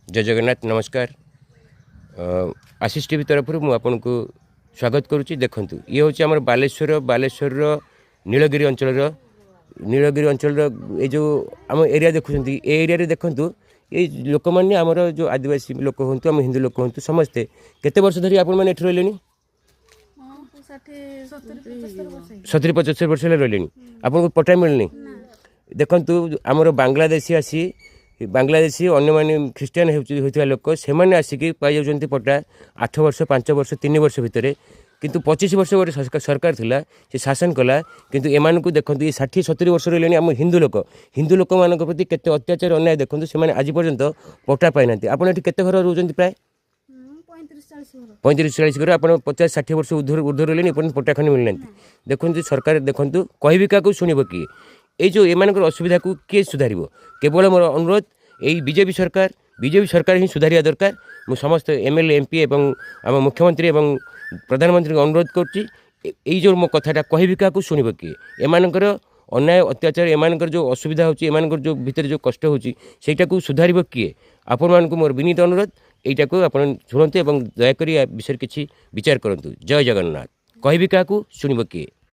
जय जगन्नाथ नमस्कार। आशीष टीवी तरफ मुझे आपन को स्वागत करुच्ची। देखूँ ये हूँ आम बालेश्वर नीलगिरी अंचल ये जो आम एरिया देखुं ये एरिया देखूँ ये लोक मैंने आमर जो आदिवासी लोक हूँ आम हिंदू लोक हूँ समस्ते केते वर्ष धरी आपण मैंने रही 70-75 वर्ष रही आपन को पट्टा मिलनी। देखूँ आमर बांग्लादेशी आसी बांग्लादेशी अन्य माने ख्रीस्टान होता लोक से आसिक पाई जाऊँ पट्टा 8 वर्ष 5 वर्ष 3 वर्ष भितर किंतु 25 वर्ष गोटे सरकार थिला से शासन कला किंतु एमान को देखो ये 60-70 वर्ष रही आम हिंदू लोक मान प्रति केते अत्याचार अन्याय देखो से आज पर्यंत पट्टा पाई ना। आपड़ ये केते घर रोज प्राय 35-40 घर आप 50-60 वर्ष ऊर्ध रही पट्टा खंड मिलना। देखो सरकार देखूँ कह क्या शुणव किए ये जो एम असुविधा को किए सुधार केवल मोर अनुरोध यही बीजेपी सरकार ही सुधारिया दरकार। मु समस्त एमएलए एमपी एवं आम मुख्यमंत्री एवं प्रधानमंत्री को अनुरोध करी जो मो कथाटा कह क्या शुणव किए एमानकर अन्याय अत्याचार एमानकर जो असुविधा होची एमानकर जो भितर जो कष्ट होची सेटा को सुधारिब किए आपण मानक मोर विनीत अनुरोध एटा को आपण शुणते एवं दयाकोरी विषय किछि विचार करंतु। जय जगन्नाथ कह क्या शुणव किए।